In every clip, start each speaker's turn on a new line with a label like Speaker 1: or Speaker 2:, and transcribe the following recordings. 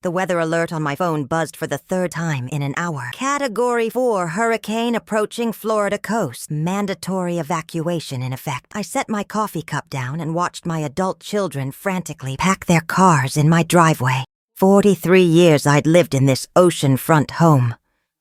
Speaker 1: The weather alert on my phone buzzed for the third time in an hour. Category 4 hurricane approaching Florida coast. Mandatory evacuation in effect. I set my coffee cup down and watched my adult children frantically pack their cars in my driveway. 43 years I'd lived in this oceanfront home,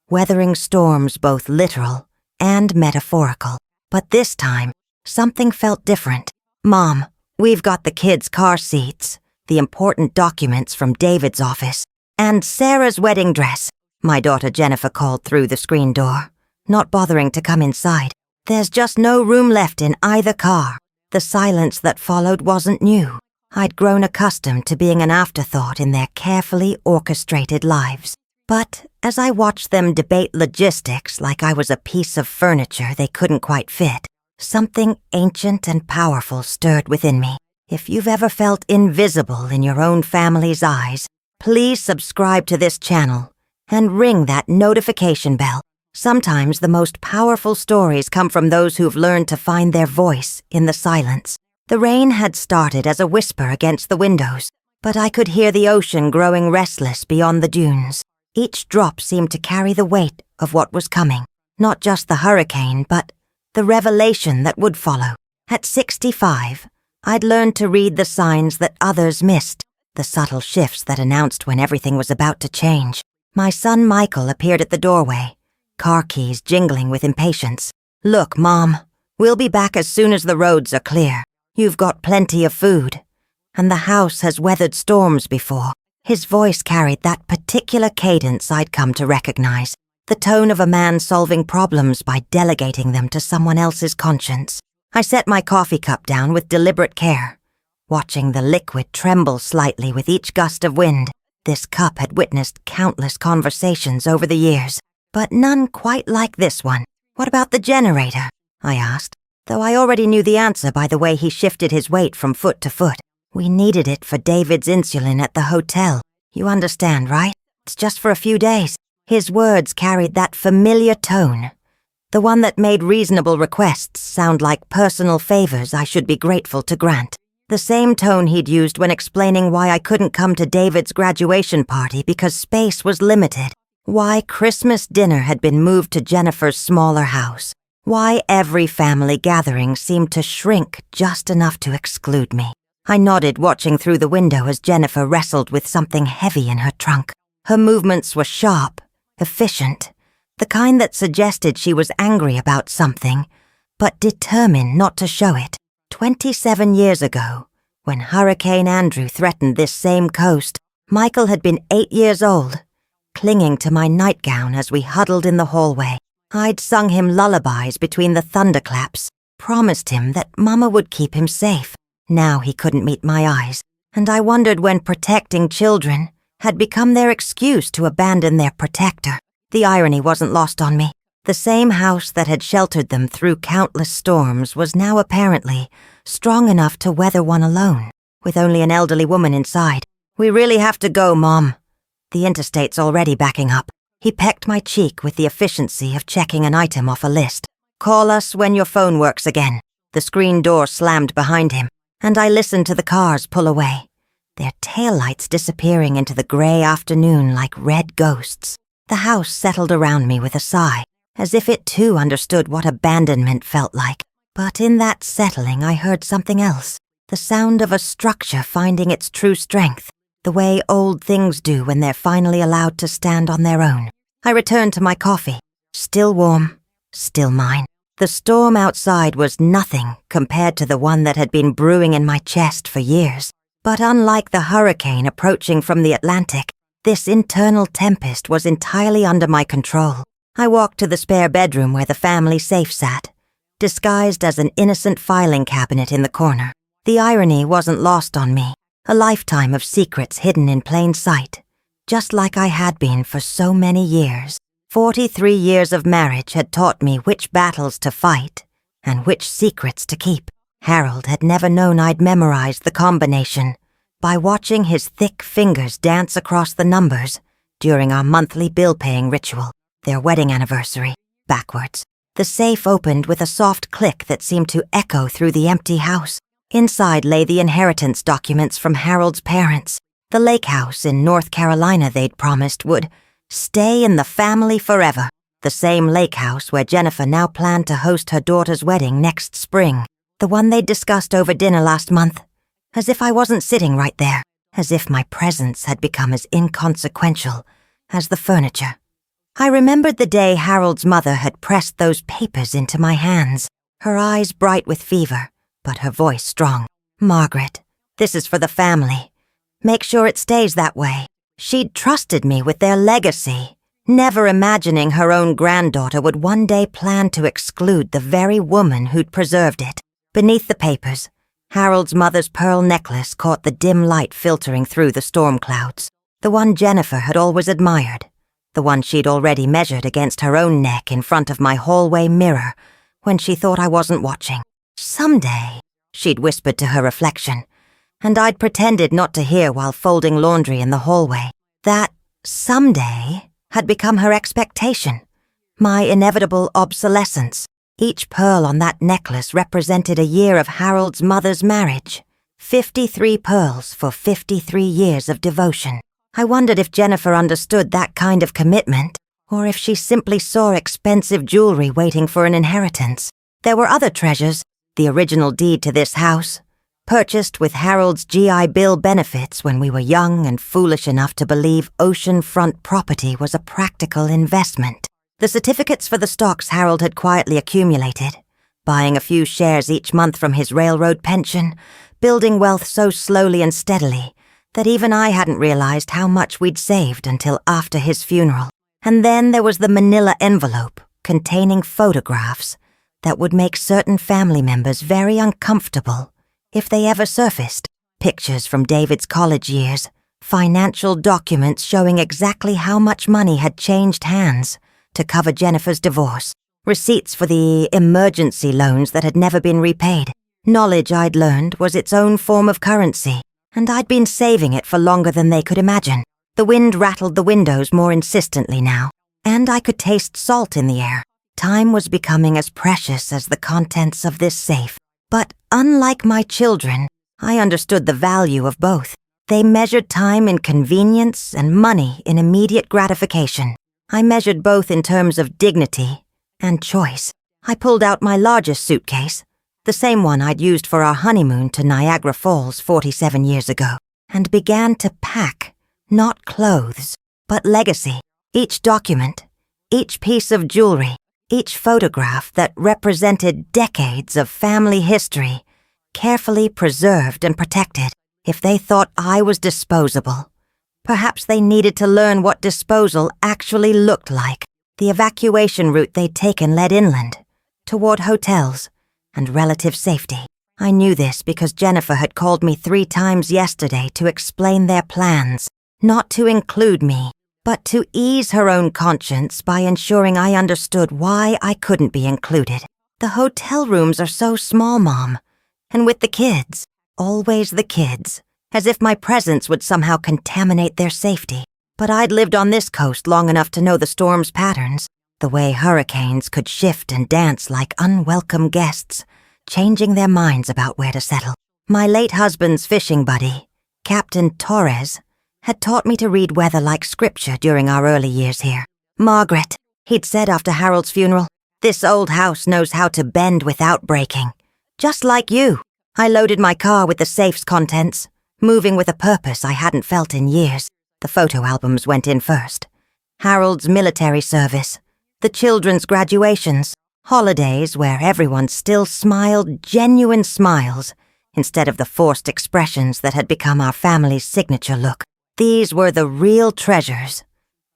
Speaker 1: weathering storms both literal and metaphorical. But this time, something felt different. Mom, we've got the kids' car seats, the important documents from David's office, and Sarah's wedding dress, my daughter Jennifer called through the screen door, not bothering to come inside. There's just no room left in either car. The silence that followed wasn't new. I'd grown accustomed to being an afterthought in their carefully orchestrated lives. But as I watched them debate logistics like I was a piece of furniture they couldn't quite fit, something ancient and powerful stirred within me. If you've ever felt invisible in your own family's eyes, please subscribe to this channel and ring that notification bell. Sometimes the most powerful stories come from those who've learned to find their voice in the silence. The rain had started as a whisper against the windows, but I could hear the ocean growing restless beyond the dunes. Each drop seemed to carry the weight of what was coming, not just the hurricane, but the revelation that would follow. At 65, I'd learned to read the signs that others missed, the subtle shifts that announced when everything was about to change. My son Michael appeared at the doorway, car keys jingling with impatience. "Look, Mom, we'll be back as soon as the roads are clear. You've got plenty of food, and the house has weathered storms before." His voice carried that particular cadence I'd come to recognize, the tone of a man solving problems by delegating them to someone else's conscience. I set my coffee cup down with deliberate care, watching the liquid tremble slightly with each gust of wind. This cup had witnessed countless conversations over the years, but none quite like this one. "What about the generator?" I asked, though I already knew the answer by the way he shifted his weight from foot to foot. "We needed it for David's insulin at the hotel. You understand, right? It's just for a few days." His words carried that familiar tone, the one that made reasonable requests sound like personal favors I should be grateful to grant. The same tone he'd used when explaining why I couldn't come to David's graduation party because space was limited, why Christmas dinner had been moved to Jennifer's smaller house, why every family gathering seemed to shrink just enough to exclude me. I nodded, watching through the window as Jennifer wrestled with something heavy in her trunk. Her movements were sharp, efficient, the kind that suggested she was angry about something, but determined not to show it. 27 years ago, when Hurricane Andrew threatened this same coast, Michael had been 8 years old, clinging to my nightgown as we huddled in the hallway. I'd sung him lullabies between the thunderclaps, promised him that Mama would keep him safe. Now he couldn't meet my eyes, and I wondered when protecting children had become their excuse to abandon their protector. The irony wasn't lost on me. The same house that had sheltered them through countless storms was now apparently strong enough to weather one alone, with only an elderly woman inside. "We really have to go, Mom. The interstate's already backing up." He pecked my cheek with the efficiency of checking an item off a list. "Call us when your phone works again." The screen door slammed behind him, and I listened to the cars pull away, their taillights disappearing into the gray afternoon like red ghosts. The house settled around me with a sigh, as if it too understood what abandonment felt like. But in that settling I heard something else, the sound of a structure finding its true strength, the way old things do when they're finally allowed to stand on their own. I returned to my coffee, still warm, still mine. The storm outside was nothing compared to the one that had been brewing in my chest for years. But unlike the hurricane approaching from the Atlantic, this internal tempest was entirely under my control. I walked to the spare bedroom where the family safe sat, disguised as an innocent filing cabinet in the corner. The irony wasn't lost on me, a lifetime of secrets hidden in plain sight, just like I had been for so many years. 43 years of marriage had taught me which battles to fight and which secrets to keep. Harold had never known I'd memorized the combination by watching his thick fingers dance across the numbers during our monthly bill-paying ritual, their wedding anniversary, backwards. The safe opened with a soft click that seemed to echo through the empty house. Inside lay the inheritance documents from Harold's parents, The lake house in North Carolina they'd promised would stay in the family forever. The same lake house where Jennifer now planned to host her daughter's wedding next spring. The one they'd discussed over dinner last month. As if I wasn't sitting right there. As if my presence had become as inconsequential as the furniture. I remembered the day Harold's mother had pressed those papers into my hands, her eyes bright with fever, but her voice strong. "Margaret, this is for the family. Make sure it stays that way." She'd trusted me with their legacy, never imagining her own granddaughter would one day plan to exclude the very woman who'd preserved it. Beneath the papers, Harold's mother's pearl necklace caught the dim light filtering through the storm clouds. The one Jennifer had always admired. The one she'd already measured against her own neck in front of my hallway mirror when she thought I wasn't watching. "Someday," she'd whispered to her reflection, and I'd pretended not to hear while folding laundry in the hallway. That someday had become her expectation, my inevitable obsolescence. Each pearl on that necklace represented a year of Harold's mother's marriage. 53 pearls for 53 years of devotion. I wondered if Jennifer understood that kind of commitment, or if she simply saw expensive jewelry waiting for an inheritance. There were other treasures, the original deed to this house, purchased with Harold's GI Bill benefits when we were young and foolish enough to believe oceanfront property was a practical investment. The certificates for the stocks Harold had quietly accumulated, buying a few shares each month from his railroad pension, building wealth so slowly and steadily that even I hadn't realized how much we'd saved until after his funeral. And then there was the manila envelope containing photographs that would make certain family members very uncomfortable if they ever surfaced. Pictures from David's college years, financial documents showing exactly how much money had changed hands to cover Jennifer's divorce, receipts for the emergency loans that had never been repaid. Knowledge I'd learned was its own form of currency, and I'd been saving it for longer than they could imagine. The wind rattled the windows more insistently now, and I could taste salt in the air. Time was becoming as precious as the contents of this safe. But unlike my children, I understood the value of both. They measured time in convenience and money in immediate gratification. I measured both in terms of dignity and choice. I pulled out my largest suitcase, the same one I'd used for our honeymoon to Niagara Falls 47 years ago, and began to pack, not clothes, but legacy. Each document, each piece of jewelry, each photograph that represented decades of family history, carefully preserved and protected. If they thought I was disposable, perhaps they needed to learn what disposal actually looked like. The evacuation route they'd taken led inland, toward hotels and relative safety. I knew this because Jennifer had called me 3 times yesterday to explain their plans, not to include me, but to ease her own conscience by ensuring I understood why I couldn't be included. The hotel rooms are so small, Mom, and with the kids, always the kids, as if my presence would somehow contaminate their safety. But I'd lived on this coast long enough to know the storm's patterns, the way hurricanes could shift and dance like unwelcome guests, changing their minds about where to settle. My late husband's fishing buddy, Captain Torres, had taught me to read weather like scripture during our early years here. "Margaret," he'd said after Harold's funeral, "this old house knows how to bend without breaking. Just like you." I loaded my car with the safe's contents, moving with a purpose I hadn't felt in years. The photo albums went in first. Harold's military service, the children's graduations, holidays where everyone still smiled genuine smiles instead of the forced expressions that had become our family's signature look. These were the real treasures,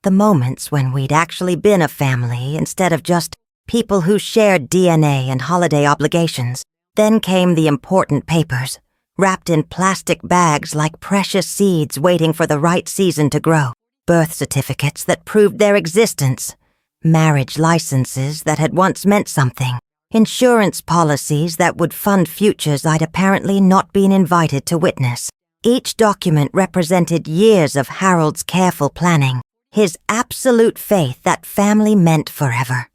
Speaker 1: the moments when we'd actually been a family instead of just people who shared DNA and holiday obligations. Then came the important papers, wrapped in plastic bags like precious seeds waiting for the right season to grow. Birth certificates that proved their existence, marriage licenses that had once meant something, insurance policies that would fund futures I'd apparently not been invited to witness. Each document represented years of Harold's careful planning, his absolute faith that family meant forever.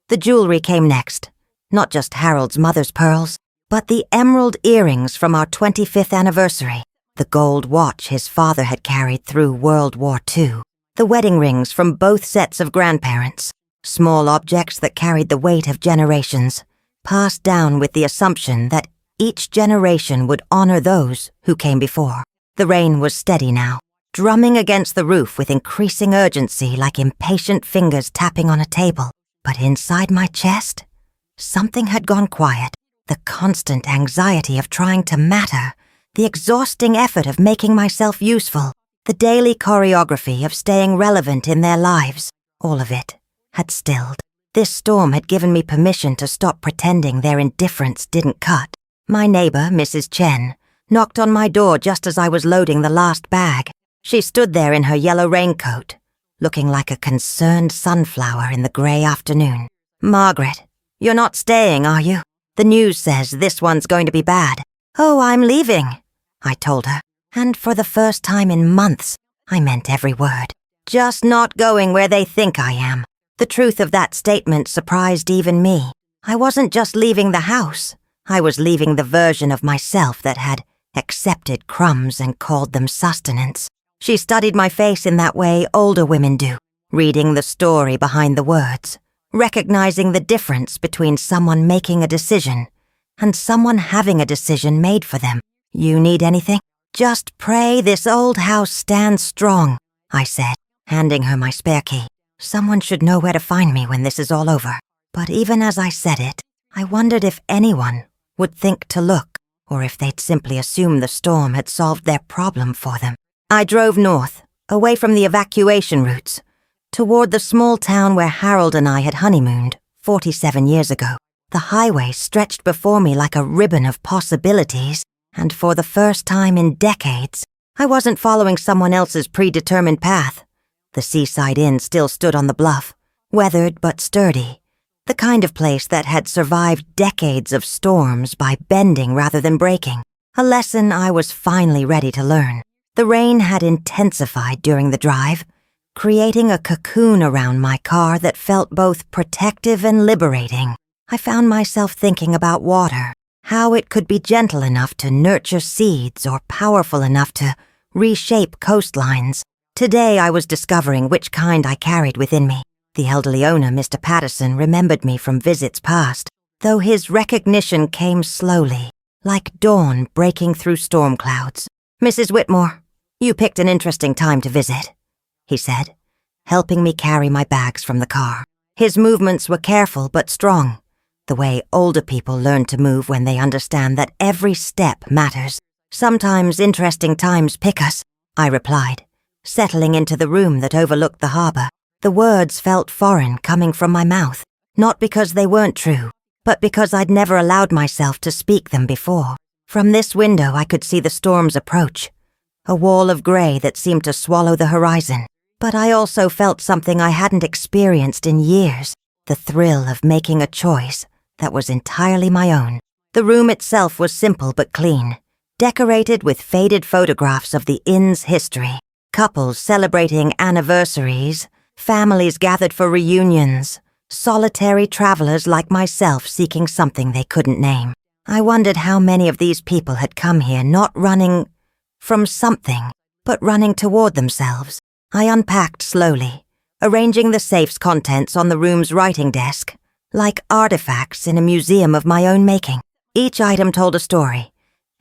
Speaker 1: The jewelry came next, not just Harold's mother's pearls, but the emerald earrings from our 25th anniversary. the gold watch his father had carried through World War II, the wedding rings from both sets of grandparents, small objects that carried the weight of generations, passed down with the assumption that each generation would honor those who came before. The rain was steady now, drumming against the roof with increasing urgency like impatient fingers tapping on a table. But inside my chest, something had gone quiet. The constant anxiety of trying to matter, the exhausting effort of making myself useful, the daily choreography of staying relevant in their lives, all of it had stilled. This storm had given me permission to stop pretending their indifference didn't cut. My neighbor, Mrs. Chen, knocked on my door just as I was loading the last bag. She stood there in her yellow raincoat, looking like a concerned sunflower in the gray afternoon. "Margaret, you're not staying, are you? The news says this one's going to be bad." "Oh, I'm leaving," I told her, and for the first time in months, I meant every word. "Just not going where they think I am." The truth of that statement surprised even me. I wasn't just leaving the house. I was leaving the version of myself that had accepted crumbs and called them sustenance. She studied my face in that way older women do, reading the story behind the words, recognizing the difference between someone making a decision and someone having a decision made for them. "You need anything?" "Just pray this old house stands strong," I said, handing her my spare key. Someone should know where to find me when this is all over. But even as I said it, I wondered if anyone would think to look, or if they'd simply assume the storm had solved their problem for them. I drove north, away from the evacuation routes, toward the small town where Harold and I had honeymooned 47 years ago. The highway stretched before me like a ribbon of possibilities, and for the first time in decades, I wasn't following someone else's predetermined path. The seaside inn still stood on the bluff, weathered but sturdy, the kind of place that had survived decades of storms by bending rather than breaking, a lesson I was finally ready to learn. The rain had intensified during the drive, creating a cocoon around my car that felt both protective and liberating. I found myself thinking about water, how it could be gentle enough to nurture seeds or powerful enough to reshape coastlines. Today I was discovering which kind I carried within me. The elderly owner, Mr. Patterson, remembered me from visits past, though his recognition came slowly, like dawn breaking through storm clouds. "Mrs. Whitmore, you picked an interesting time to visit," he said, helping me carry my bags from the car. His movements were careful but strong, the way older people learn to move when they understand that every step matters. "Sometimes interesting times pick us," I replied, settling into the room that overlooked the harbor. The words felt foreign coming from my mouth, not because they weren't true, but because I'd never allowed myself to speak them before. From this window I could see the storm's approach, a wall of gray that seemed to swallow the horizon. But I also felt something I hadn't experienced in years, the thrill of making a choice that was entirely my own. The room itself was simple but clean, decorated with faded photographs of the inn's history, couples celebrating anniversaries, families gathered for reunions, solitary travelers like myself seeking something they couldn't name. I wondered how many of these people had come here not running from something, but running toward themselves. I unpacked slowly, arranging the safe's contents on the room's writing desk, like artifacts in a museum of my own making. Each item told a story,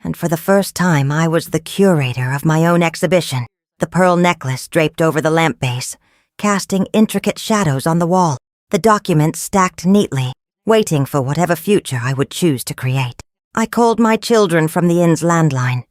Speaker 1: and for the first time I was the curator of my own exhibition. The pearl necklace draped over the lamp base, casting intricate shadows on the wall, the documents stacked neatly, waiting for whatever future I would choose to create. I called my children from the inn's landline,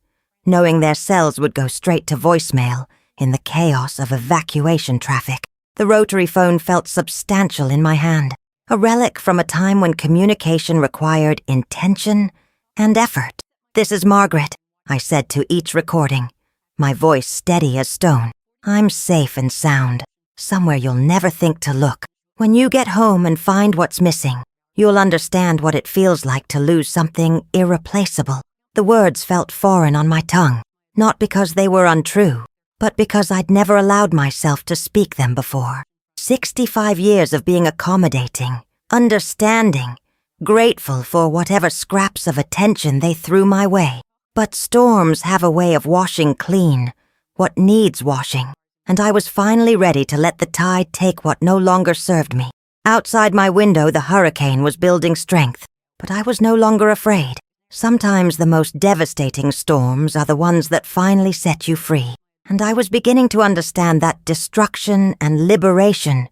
Speaker 1: knowing their cells would go straight to voicemail in the chaos of evacuation traffic. The rotary phone felt substantial in my hand, a relic from a time when communication required intention and effort. "This is Margaret," I said to each recording, my voice steady as stone. "I'm safe and sound, somewhere you'll never think to look. When you get home and find what's missing, you'll understand what it feels like to lose something irreplaceable." The words felt foreign on my tongue, not because they were untrue, but because I'd never allowed myself to speak them before. 65 years of being accommodating, understanding, grateful for whatever scraps of attention they threw my way. But storms have a way of washing clean what needs washing, and I was finally ready to let the tide take what no longer served me. Outside my window, the hurricane was building strength, but I was no longer afraid. Sometimes the most devastating storms are the ones that finally set you free, and I was beginning to understand that destruction and liberation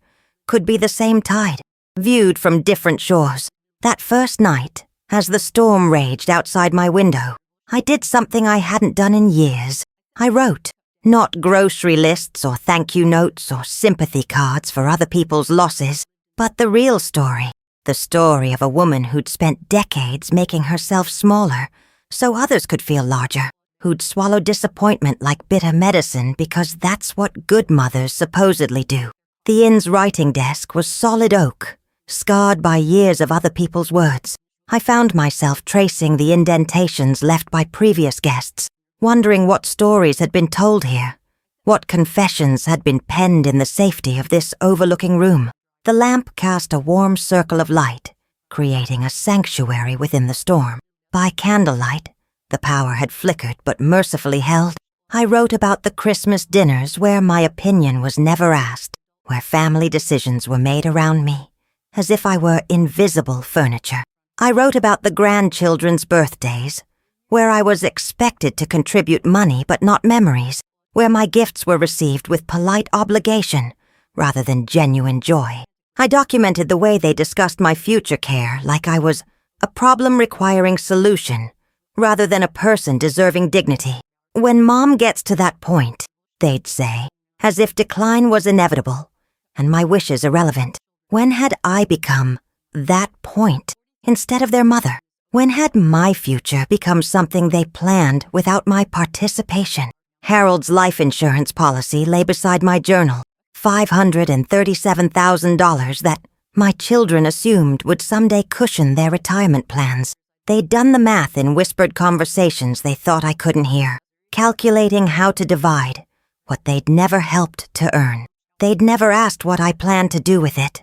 Speaker 1: could be the same tide, viewed from different shores. That first night, as the storm raged outside my window, I did something I hadn't done in years. I wrote. Not grocery lists or thank you notes or sympathy cards for other people's losses, but the real story. The story of a woman who'd spent decades making herself smaller so others could feel larger, who'd swallow disappointment like bitter medicine because that's what good mothers supposedly do. The inn's writing desk was solid oak, scarred by years of other people's words. I found myself tracing the indentations left by previous guests, wondering what stories had been told here, what confessions had been penned in the safety of this overlooking room. The lamp cast a warm circle of light, creating a sanctuary within the storm. By candlelight, the power had flickered but mercifully held. I wrote about the Christmas dinners where my opinion was never asked, where family decisions were made around me, as if I were invisible furniture. I wrote about the grandchildren's birthdays, where I was expected to contribute money but not memories, where my gifts were received with polite obligation rather than genuine joy. I documented the way they discussed my future care like I was a problem requiring solution rather than a person deserving dignity. When Mom gets to that point, they'd say, as if decline was inevitable and my wishes irrelevant. When had I become that point instead of their mother? When had my future become something they planned without my participation? Harold's life insurance policy lay beside my journal, $537,000 that my children assumed would someday cushion their retirement plans. They'd done the math in whispered conversations they thought I couldn't hear, calculating how to divide what they'd never helped to earn. They'd never asked what I planned to do with it,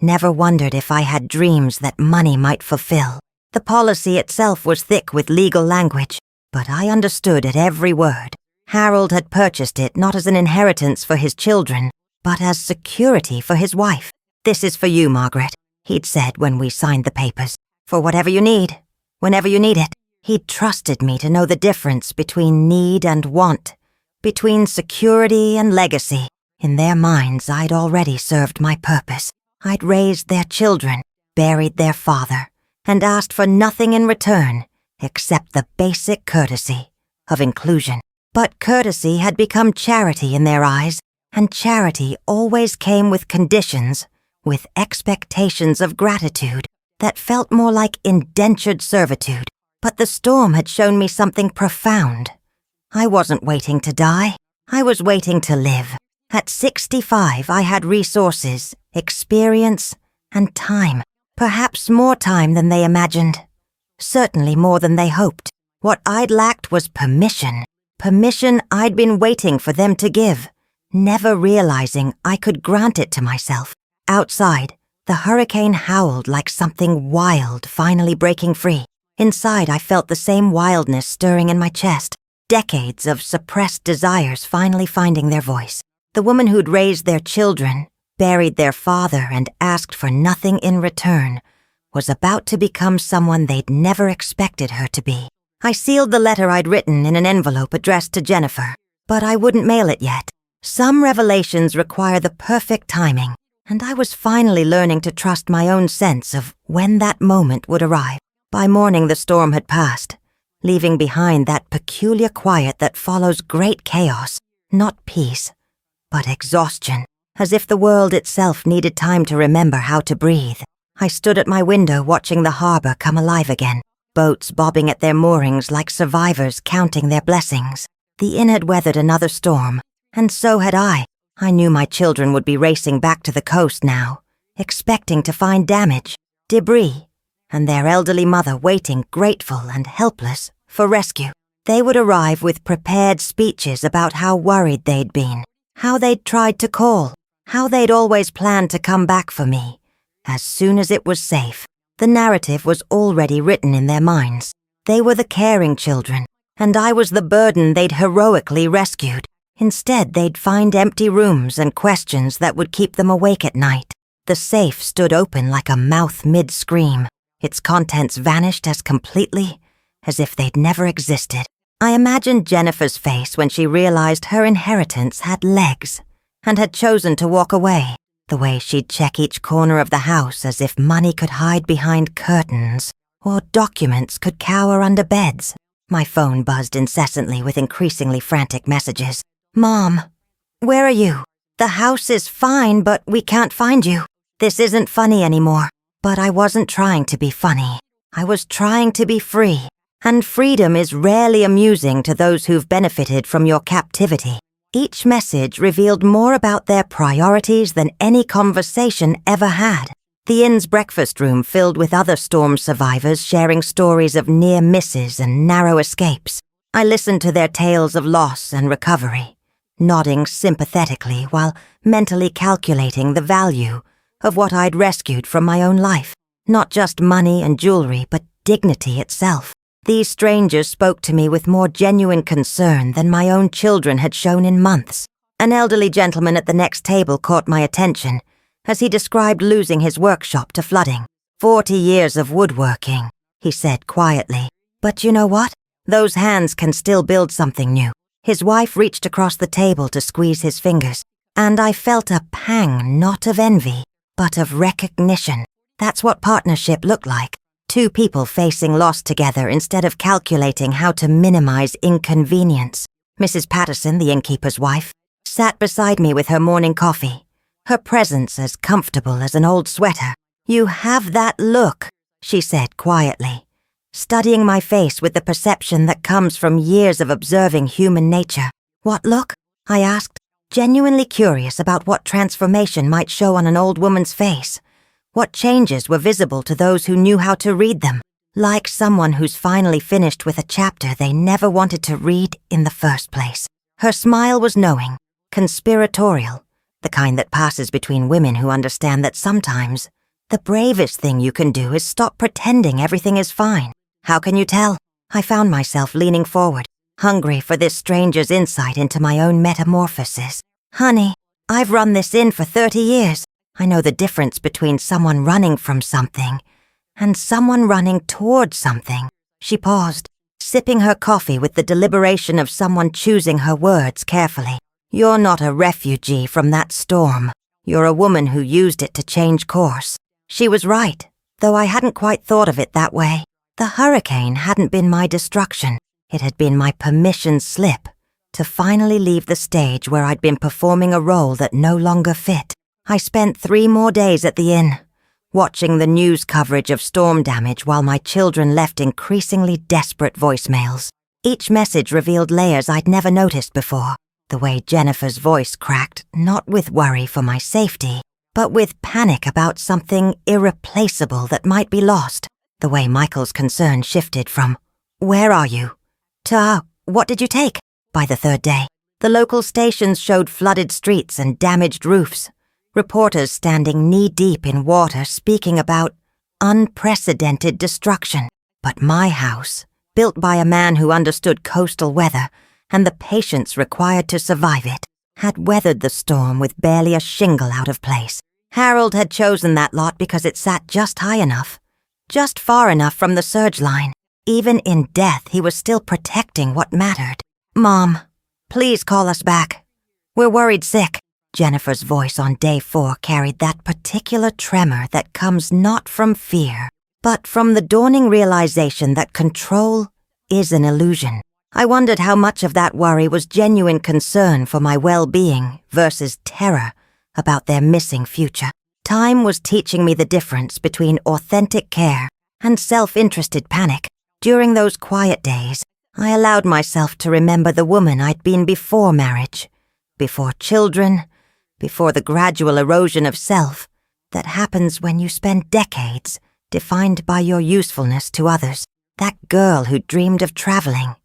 Speaker 1: never wondered if I had dreams that money might fulfill. The policy itself was thick with legal language, but I understood at every word. Harold had purchased it not as an inheritance for his children, but as security for his wife. "This is for you, Margaret," he'd said when we signed the papers. "For whatever you need, whenever you need it." He'd trusted me to know the difference between need and want, between security and legacy. In their minds, I'd already served my purpose. I'd raised their children, buried their father, and asked for nothing in return except the basic courtesy of inclusion. But courtesy had become charity in their eyes, and charity always came with conditions, with expectations of gratitude that felt more like indentured servitude. But the storm had shown me something profound. I wasn't waiting to die. I was waiting to live. At 65, I had resources, experience, and time. Perhaps more time than they imagined. Certainly more than they hoped. What I'd lacked was permission. Permission I'd been waiting for them to give, never realizing I could grant it to myself. Outside, the hurricane howled like something wild finally breaking free. Inside, I felt the same wildness stirring in my chest. Decades of suppressed desires finally finding their voice. The woman who'd raised their children, buried their father, and asked for nothing in return, was about to become someone they'd never expected her to be. I sealed the letter I'd written in an envelope addressed to Jennifer, but I wouldn't mail it yet. Some revelations require the perfect timing, and I was finally learning to trust my own sense of when that moment would arrive. By morning, the storm had passed, leaving behind that peculiar quiet that follows great chaos, not peace, but exhaustion, as if the world itself needed time to remember how to breathe. I stood at my window watching the harbor come alive again, boats bobbing at their moorings like survivors counting their blessings. The inn had weathered another storm, and so had I. I knew my children would be racing back to the coast now, expecting to find damage, debris, and their elderly mother waiting grateful and helpless for rescue. They would arrive with prepared speeches about how worried they'd been, how they'd tried to call, how they'd always planned to come back for me as soon as it was safe. The narrative was already written in their minds. They were the caring children, and I was the burden they'd heroically rescued. Instead, they'd find empty rooms and questions that would keep them awake at night. The safe stood open like a mouth mid-scream. Its contents vanished as completely as if they'd never existed. I imagined Jennifer's face when she realized her inheritance had legs and had chosen to walk away, the way she'd check each corner of the house as if money could hide behind curtains or documents could cower under beds. My phone buzzed incessantly with increasingly frantic messages. "Mom, where are you? The house is fine, but we can't find you. This isn't funny anymore." But I wasn't trying to be funny. I was trying to be free. And freedom is rarely amusing to those who've benefited from your captivity. Each message revealed more about their priorities than any conversation ever had. The inn's breakfast room filled with other storm survivors sharing stories of near misses and narrow escapes. I listened to their tales of loss and recovery, nodding sympathetically while mentally calculating the value of what I'd rescued from my own life. Not just money and jewelry, but dignity itself. These strangers spoke to me with more genuine concern than my own children had shown in months. An elderly gentleman at the next table caught my attention as he described losing his workshop to flooding. 40 years of woodworking, he said quietly. But you know what? Those hands can still build something new. His wife reached across the table to squeeze his fingers, and I felt a pang not of envy, but of recognition. That's what partnership looked like. Two people facing loss together instead of calculating how to minimize inconvenience. Mrs. Patterson, the innkeeper's wife, sat beside me with her morning coffee, her presence as comfortable as an old sweater. "You have that look," she said quietly, studying my face with the perception that comes from years of observing human nature. "What look?" I asked, genuinely curious about what transformation might show on an old woman's face. What changes were visible to those who knew how to read them, like someone who's finally finished with a chapter they never wanted to read in the first place. Her smile was knowing, conspiratorial, the kind that passes between women who understand that sometimes the bravest thing you can do is stop pretending everything is fine. "How can you tell?" I found myself leaning forward, hungry for this stranger's insight into my own metamorphosis. "Honey, I've run this inn for 30 years. I know the difference between someone running from something and someone running towards something." She paused, sipping her coffee with the deliberation of someone choosing her words carefully. "You're not a refugee from that storm. You're a woman who used it to change course." She was right, though I hadn't quite thought of it that way. The hurricane hadn't been my destruction. It had been my permission slip to finally leave the stage where I'd been performing a role that no longer fit. I spent 3 more days at the inn, watching the news coverage of storm damage while my children left increasingly desperate voicemails. Each message revealed layers I'd never noticed before. The way Jennifer's voice cracked, not with worry for my safety, but with panic about something irreplaceable that might be lost. The way Michael's concern shifted from, "Where are you?" to, "What did you take?" By the 3rd day, the local stations showed flooded streets and damaged roofs. Reporters standing knee-deep in water speaking about unprecedented destruction. But my house, built by a man who understood coastal weather and the patience required to survive it, had weathered the storm with barely a shingle out of place. Harold had chosen that lot because it sat just high enough, just far enough from the surge line. Even in death, he was still protecting what mattered. "Mom, please call us back. We're worried sick." Jennifer's voice on day 4 carried that particular tremor that comes not from fear, but from the dawning realization that control is an illusion. I wondered how much of that worry was genuine concern for my well-being versus terror about their missing future. Time was teaching me the difference between authentic care and self-interested panic. During those quiet days, I allowed myself to remember the woman I'd been before marriage, before children, before the gradual erosion of self that happens when you spend decades defined by your usefulness to others. That girl who dreamed of traveling,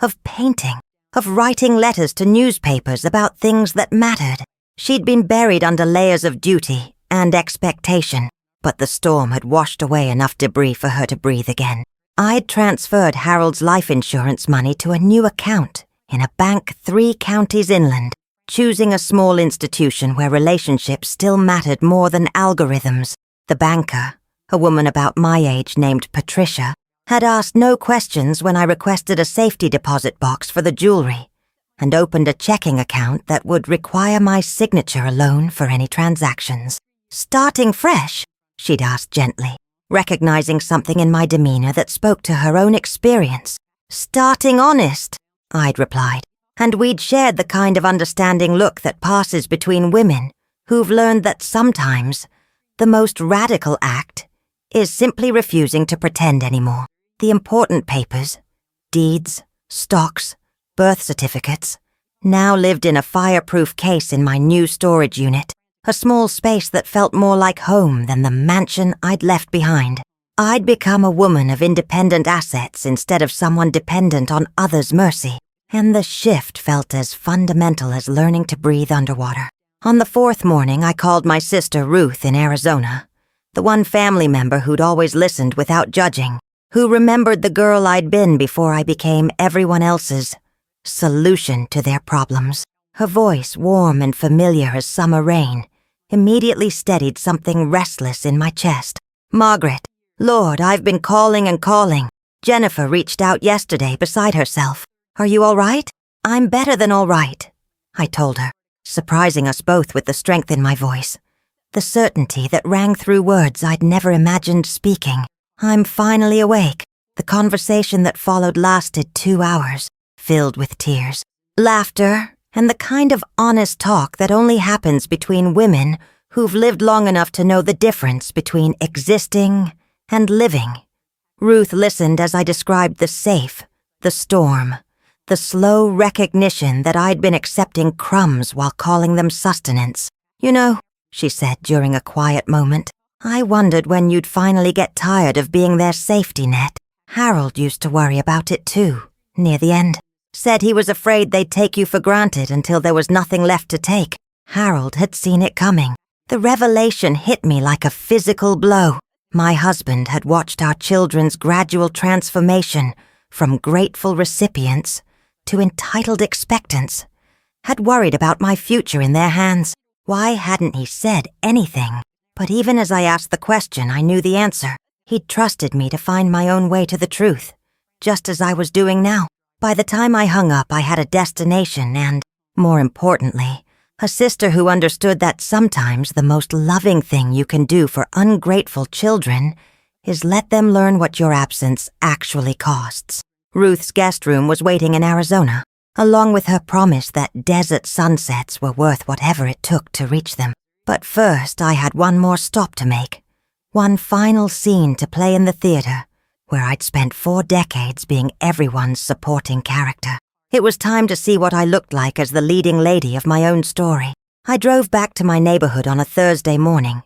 Speaker 1: of painting, of writing letters to newspapers about things that mattered. She'd been buried under layers of duty and expectation, but the storm had washed away enough debris for her to breathe again. I'd transferred Harold's life insurance money to a new account in a bank 3 counties inland, choosing a small institution where relationships still mattered more than algorithms. The banker, a woman about my age named Patricia, had asked no questions when I requested a safety deposit box for the jewelry and opened a checking account that would require my signature alone for any transactions. "Starting fresh?" she'd asked gently, recognizing something in my demeanor that spoke to her own experience. "Starting honest," I'd replied, and we'd shared the kind of understanding look that passes between women who've learned that sometimes the most radical act is simply refusing to pretend anymore. The important papers, deeds, stocks, birth certificates, now lived in a fireproof case in my new storage unit, a small space that felt more like home than the mansion I'd left behind. I'd become a woman of independent assets instead of someone dependent on others' mercy, and the shift felt as fundamental as learning to breathe underwater. On the 4th morning, I called my sister Ruth in Arizona, the one family member who'd always listened without judging, who remembered the girl I'd been before I became everyone else's solution to their problems. Her voice, warm and familiar as summer rain, immediately steadied something restless in my chest. "Margaret, Lord, I've been calling and calling. Jennifer reached out yesterday beside herself. Are you all right?" "I'm better than all right," I told her, surprising us both with the strength in my voice, the certainty that rang through words I'd never imagined speaking. "I'm finally awake." The conversation that followed lasted 2 hours, filled with tears, laughter, and the kind of honest talk that only happens between women who've lived long enough to know the difference between existing and living. Ruth listened as I described the safe, the storm, the slow recognition that I'd been accepting crumbs while calling them sustenance. "You know," she said during a quiet moment, "I wondered when you'd finally get tired of being their safety net. Harold used to worry about it too, near the end. Said he was afraid they'd take you for granted until there was nothing left to take. Harold had seen it coming. The revelation hit me like a physical blow. My husband had watched our children's gradual transformation from grateful recipients to entitled expectants, had worried about my future in their hands. Why hadn't he said anything? But even as I asked the question, I knew the answer. He'd trusted me to find my own way to the truth, just as I was doing now. By the time I hung up, I had a destination and, more importantly, a sister who understood that sometimes the most loving thing you can do for ungrateful children is let them learn what your absence actually costs. Ruth's guest room was waiting in Arizona, along with her promise that desert sunsets were worth whatever it took to reach them. But first, I had one more stop to make, one final scene to play in the theater, where I'd spent 4 decades being everyone's supporting character. It was time to see what I looked like as the leading lady of my own story. I drove back to my neighborhood on a Thursday morning,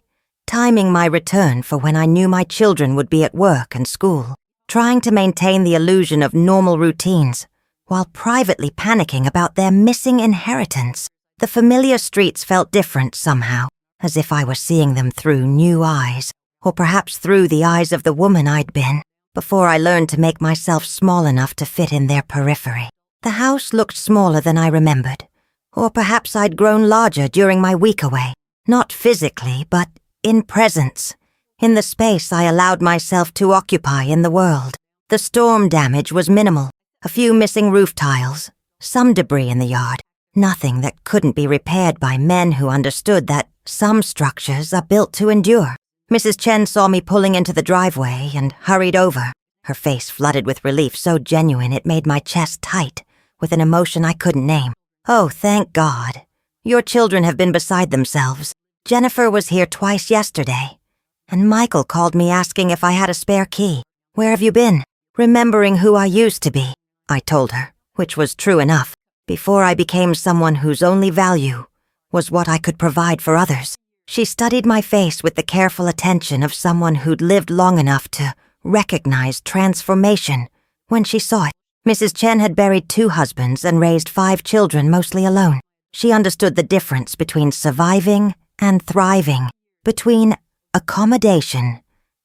Speaker 1: timing my return for when I knew my children would be at work and school, trying to maintain the illusion of normal routines, while privately panicking about their missing inheritance. The familiar streets felt different somehow, as if I were seeing them through new eyes, or perhaps through the eyes of the woman I'd been, before I learned to make myself small enough to fit in their periphery. The house looked smaller than I remembered, or perhaps I'd grown larger during my week away, not physically, but in presence, in the space I allowed myself to occupy in the world. The storm damage was minimal, a few missing roof tiles, some debris in the yard, nothing that couldn't be repaired by men who understood that some structures are built to endure. Mrs. Chen saw me pulling into the driveway and hurried over, her face flooded with relief so genuine it made my chest tight, with an emotion I couldn't name. "Oh, thank God. Your children have been beside themselves. Jennifer was here twice yesterday, and Michael called me asking if I had a spare key. Where have you been?" "Remembering who I used to be," I told her, which was true enough, before I became someone whose only value was what I could provide for others. She studied my face with the careful attention of someone who'd lived long enough to recognize transformation when she saw it. Mrs. Chen had buried 2 husbands and raised 5 children mostly alone. She understood the difference between surviving and thriving, between accommodation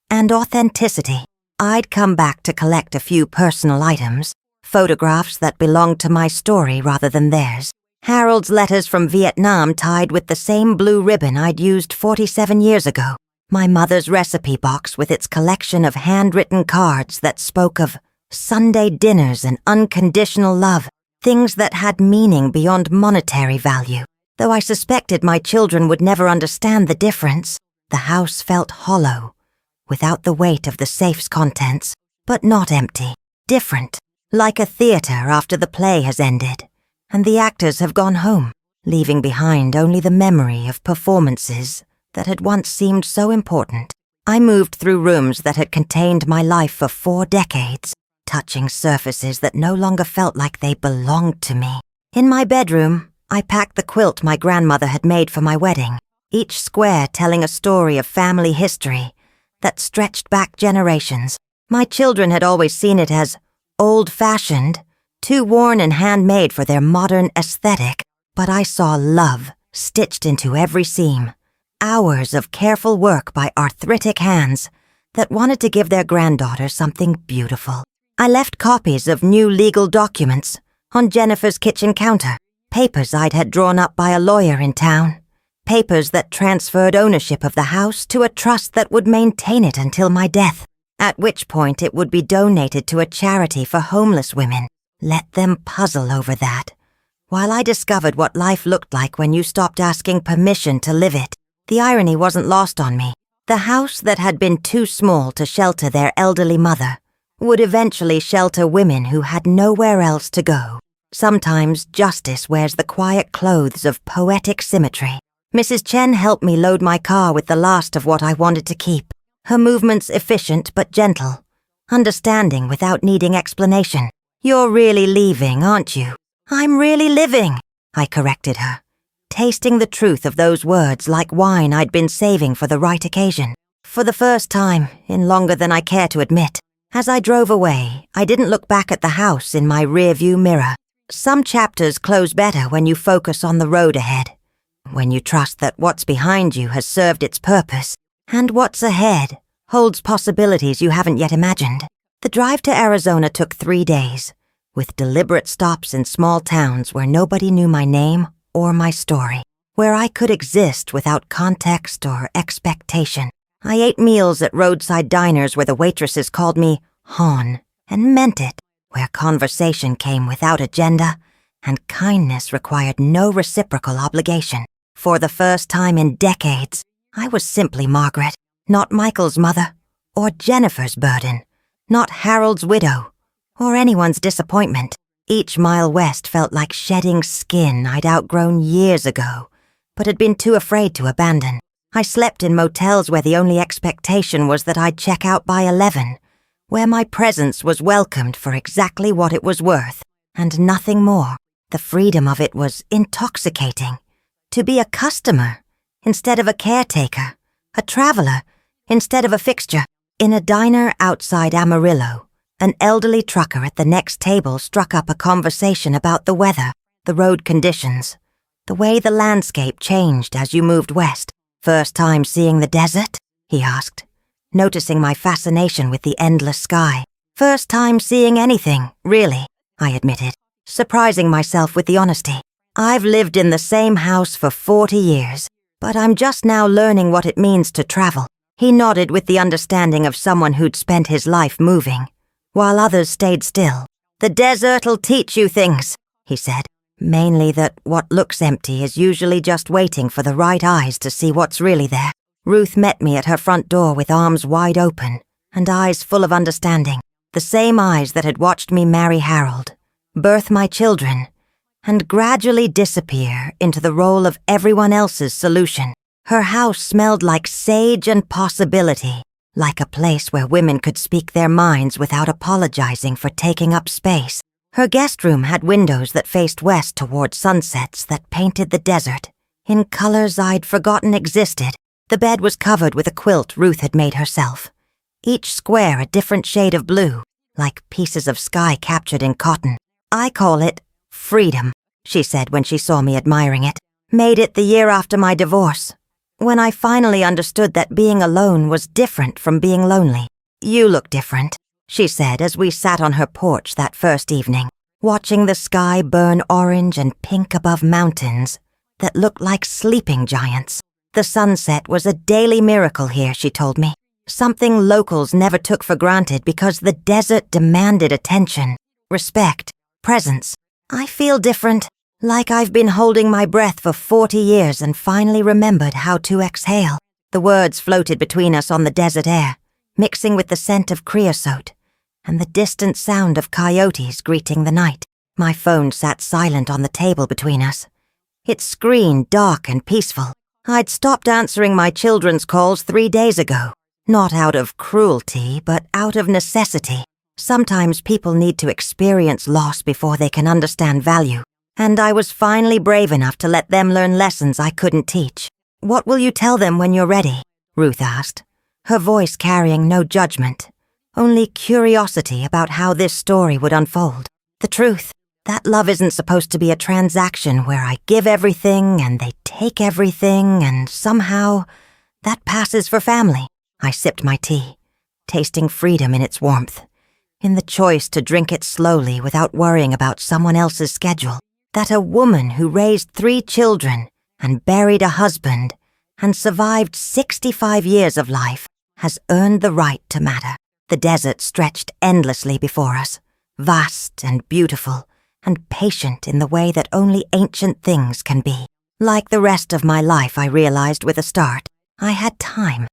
Speaker 1: and authenticity. I'd come back to collect a few personal items, photographs that belonged to my story rather than theirs. Harold's letters from Vietnam tied with the same blue ribbon I'd used 47 years ago. My mother's recipe box with its collection of handwritten cards that spoke of Sunday dinners and unconditional love, things that had meaning beyond monetary value. Though I suspected my children would never understand the difference, the house felt hollow, without the weight of the safe's contents, but not empty, different, like a theater after the play has ended, and the actors have gone home, leaving behind only the memory of performances that had once seemed so important. I moved through rooms that had contained my life for 4 decades, touching surfaces that no longer felt like they belonged to me. In my bedroom, I packed the quilt my grandmother had made for my wedding, each square telling a story of family history that stretched back generations. My children had always seen it as old-fashioned, too worn and handmade for their modern aesthetic, but I saw love stitched into every seam. Hours of careful work by arthritic hands that wanted to give their granddaughter something beautiful. I left copies of new legal documents on Jennifer's kitchen counter, papers I'd had drawn up by a lawyer in town, papers that transferred ownership of the house to a trust that would maintain it until my death, at which point it would be donated to a charity for homeless women. Let them puzzle over that, while I discovered what life looked like when you stopped asking permission to live it. The irony wasn't lost on me. The house that had been too small to shelter their elderly mother would eventually shelter women who had nowhere else to go. Sometimes justice wears the quiet clothes of poetic symmetry. Mrs. Chen helped me load my car with the last of what I wanted to keep. Her movements efficient but gentle, understanding without needing explanation. "You're really leaving, aren't you?" "I'm really living," I corrected her, tasting the truth of those words like wine I'd been saving for the right occasion. For the first time in longer than I care to admit, as I drove away, I didn't look back at the house in my rearview mirror. Some chapters close better when you focus on the road ahead, when you trust that what's behind you has served its purpose, and what's ahead holds possibilities you haven't yet imagined. The drive to Arizona took 3 days, with deliberate stops in small towns where nobody knew my name or my story, where I could exist without context or expectation. I ate meals at roadside diners where the waitresses called me Hon, and meant it, where conversation came without agenda, and kindness required no reciprocal obligation. For the first time in decades, I was simply Margaret, not Michael's mother, or Jennifer's burden, not Harold's widow, or anyone's disappointment. Each mile west felt like shedding skin I'd outgrown years ago, but had been too afraid to abandon. I slept in motels where the only expectation was that I'd check out by 11, where my presence was welcomed for exactly what it was worth, and nothing more. The freedom of it was intoxicating. To be a customer instead of a caretaker, a traveler instead of a fixture. In a diner outside Amarillo, an elderly trucker at the next table struck up a conversation about the weather, the road conditions, the way the landscape changed as you moved west. "First time seeing the desert?" he asked, noticing my fascination with the endless sky. "First time seeing anything, really," I admitted, surprising myself with the honesty. "I've lived in the same house for 40 years, but I'm just now learning what it means to travel." He nodded with the understanding of someone who'd spent his life moving, while others stayed still. "The desert'll teach you things," he said. "Mainly that what looks empty is usually just waiting for the right eyes to see what's really there." Ruth met me at her front door with arms wide open and eyes full of understanding, the same eyes that had watched me marry Harold, birth my children, and gradually disappear into the role of everyone else's solution. Her house smelled like sage and possibility, like a place where women could speak their minds without apologizing for taking up space. Her guest room had windows that faced west toward sunsets that painted the desert in colors I'd forgotten existed. The bed was covered with a quilt Ruth had made herself, each square a different shade of blue, like pieces of sky captured in cotton. "I call it freedom," she said when she saw me admiring it. "Made it the year after my divorce, when I finally understood that being alone was different from being lonely. "You look different," she said as we sat on her porch that first evening, watching the sky burn orange and pink above mountains that looked like sleeping giants. The sunset was a daily miracle here, she told me. Something locals never took for granted because the desert demanded attention, respect, presence. I feel different, like I've been holding my breath for 40 years and finally remembered how to exhale. The words floated between us on the desert air, mixing with the scent of creosote and the distant sound of coyotes greeting the night. My phone sat silent on the table between us, its screen dark and peaceful. I'd stopped answering my children's calls 3 days ago, not out of cruelty, but out of necessity. Sometimes people need to experience loss before they can understand value, and I was finally brave enough to let them learn lessons I couldn't teach. "What will you tell them when you're ready?" Ruth asked, her voice carrying no judgment, only curiosity about how this story would unfold. The truth, that love isn't supposed to be a transaction where I give everything and they take everything and somehow that passes for family. I sipped my tea, tasting freedom in its warmth, in the choice to drink it slowly without worrying about someone else's schedule. That a woman who raised 3 children and buried a husband and survived 65 years of life has earned the right to matter. The desert stretched endlessly before us, vast and beautiful and patient in the way that only ancient things can be. Like the rest of my life, I realized with a start, I had time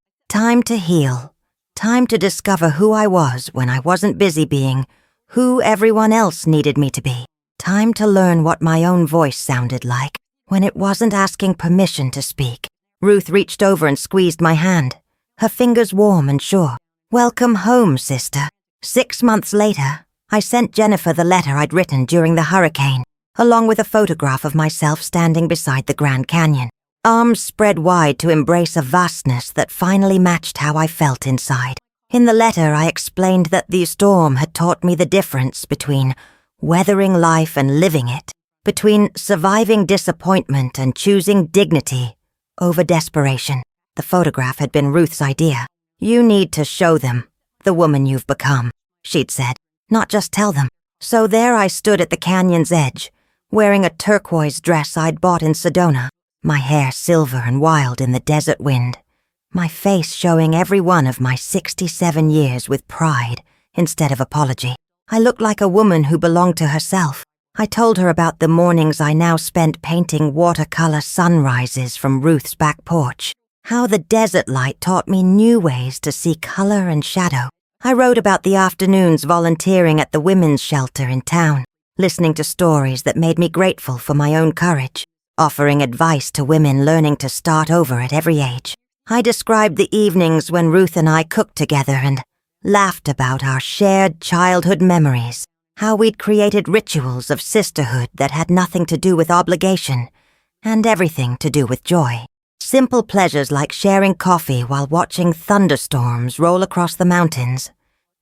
Speaker 1: to heal, time to discover who I was when I wasn't busy being who everyone else needed me to be. Time to learn what my own voice sounded like when it wasn't asking permission to speak. Ruth reached over and squeezed my hand, her fingers warm and sure. "Welcome home, sister." 6 months later, I sent Jennifer the letter I'd written during the hurricane, along with a photograph of myself standing beside the Grand Canyon, arms spread wide to embrace a vastness that finally matched how I felt inside. In the letter, I explained that the storm had taught me the difference between weathering life and living it, between surviving disappointment and choosing dignity over desperation. The photograph had been Ruth's idea. "You need to show them the woman you've become," she'd said, "not just tell them." So there I stood at the canyon's edge, wearing a turquoise dress I'd bought in Sedona, my hair silver and wild in the desert wind, my face showing every one of my 67 years with pride instead of apology. I looked like a woman who belonged to herself. I told her about the mornings I now spent painting watercolor sunrises from Ruth's back porch, how the desert light taught me new ways to see color and shadow. I wrote about the afternoons volunteering at the women's shelter in town, listening to stories that made me grateful for my own courage, offering advice to women learning to start over at every age. I described the evenings when Ruth and I cooked together and laughed about our shared childhood memories, how we'd created rituals of sisterhood that had nothing to do with obligation and everything to do with joy. Simple pleasures like sharing coffee while watching thunderstorms roll across the mountains,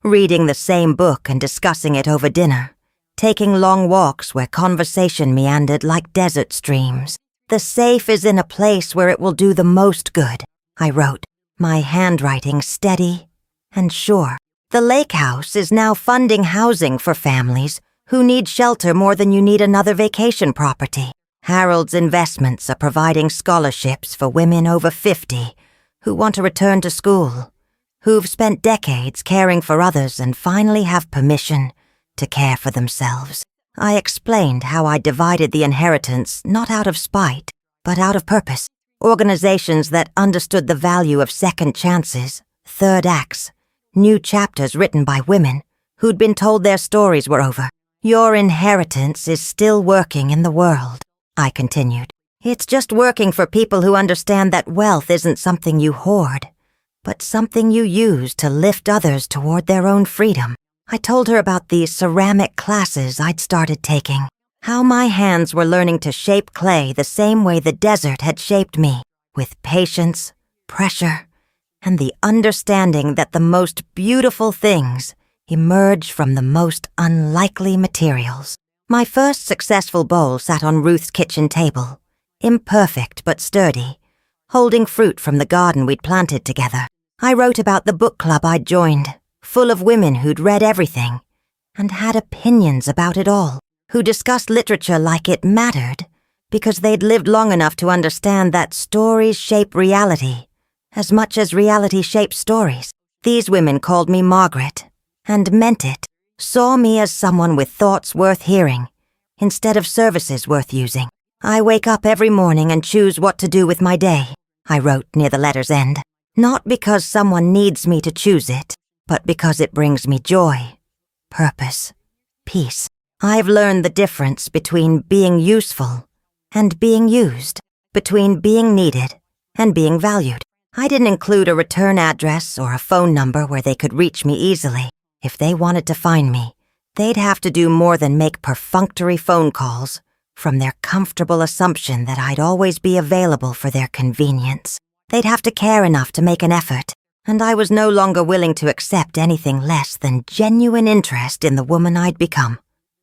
Speaker 1: reading the same book and discussing it over dinner, taking long walks where conversation meandered like desert streams. "The safe is in a place where it will do the most good," I wrote, my handwriting steady and sure. "The lake house is now funding housing for families who need shelter more than you need another vacation property. Harold's Investments are providing scholarships for women over 50 who want to return to school, who've spent decades caring for others and finally have permission to care for themselves." I explained how I divided the inheritance not out of spite, but out of purpose. Organizations that understood the value of second chances, third acts, new chapters written by women who'd been told their stories were over. "Your inheritance is still working in the world," I continued. "It's just working for people who understand that wealth isn't something you hoard, but something you use to lift others toward their own freedom." I told her about the ceramic classes I'd started taking, how my hands were learning to shape clay the same way the desert had shaped me, with patience, pressure, and the understanding that the most beautiful things emerge from the most unlikely materials. My first successful bowl sat on Ruth's kitchen table, imperfect but sturdy, holding fruit from the garden we'd planted together. I wrote about the book club I'd joined, full of women who'd read everything and had opinions about it all, who discussed literature like it mattered because they'd lived long enough to understand that stories shape reality as much as reality shapes stories. These women called me Margaret, and meant it, saw me as someone with thoughts worth hearing, instead of services worth using. I wake up every morning and choose what to do with my day, I wrote near the letter's end. Not because someone needs me to choose it, but because it brings me joy, purpose, peace. I've learned the difference between being useful and being used, between being needed and being valued. I didn't include a return address or a phone number where they could reach me easily. If they wanted to find me, they'd have to do more than make perfunctory phone calls from their comfortable assumption that I'd always be available for their convenience. They'd have to care enough to make an effort, and I was no longer willing to accept anything less than genuine interest in the woman I'd become.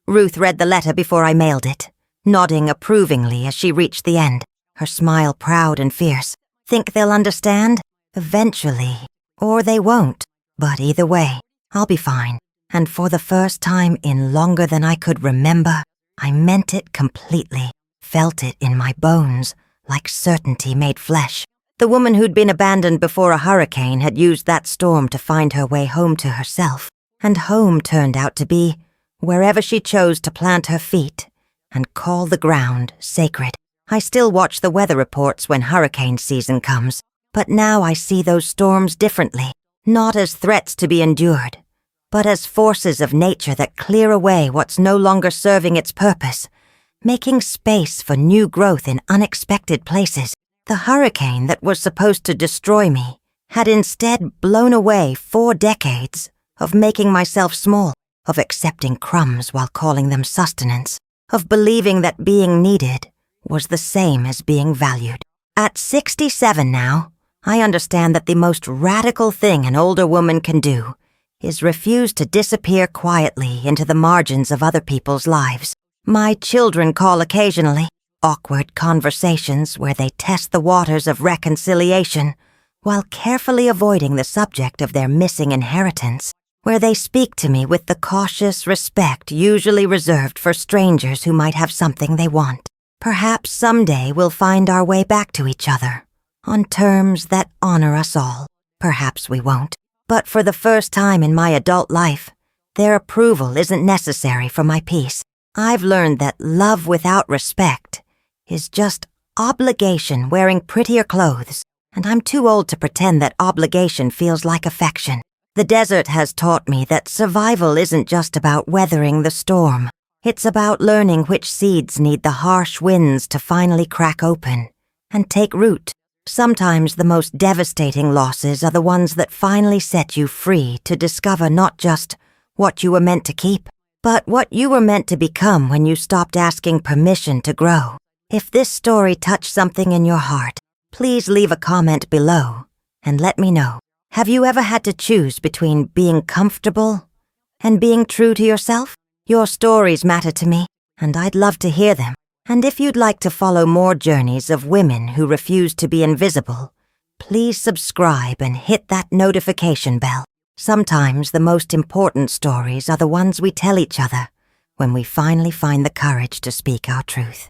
Speaker 1: Ruth read the letter before I mailed it, nodding approvingly as she reached the end, her smile proud and fierce. Think they'll understand? Eventually. Or they won't. But either way, I'll be fine. And for the first time in longer than I could remember, I meant it completely, felt it in my bones, like certainty made flesh. The woman who'd been abandoned before a hurricane had used that storm to find her way home to herself. And home turned out to be wherever she chose to plant her feet and call the ground sacred. I still watch the weather reports when hurricane season comes, but now I see those storms differently, not as threats to be endured, but as forces of nature that clear away what's no longer serving its purpose, making space for new growth in unexpected places. The hurricane that was supposed to destroy me had instead blown away 4 decades of making myself small, of accepting crumbs while calling them sustenance, of believing that being needed was the same as being valued. At 67 now, I understand that the most radical thing an older woman can do is refuse to disappear quietly into the margins of other people's lives. My children call occasionally, awkward conversations where they test the waters of reconciliation while carefully avoiding the subject of their missing inheritance, where they speak to me with the cautious respect usually reserved for strangers who might have something they want. Perhaps someday we'll find our way back to each other, on terms that honor us all. Perhaps we won't. But for the first time in my adult life, their approval isn't necessary for my peace. I've learned that love without respect is just obligation wearing prettier clothes, and I'm too old to pretend that obligation feels like affection. The desert has taught me that survival isn't just about weathering the storm. It's about learning which seeds need the harsh winds to finally crack open and take root. Sometimes the most devastating losses are the ones that finally set you free to discover not just what you were meant to keep, but what you were meant to become when you stopped asking permission to grow. If this story touched something in your heart, please leave a comment below and let me know. Have you ever had to choose between being comfortable and being true to yourself? Your stories matter to me, and I'd love to hear them. And if you'd like to follow more journeys of women who refuse to be invisible, please subscribe and hit that notification bell. Sometimes the most important stories are the ones we tell each other when we finally find the courage to speak our truth.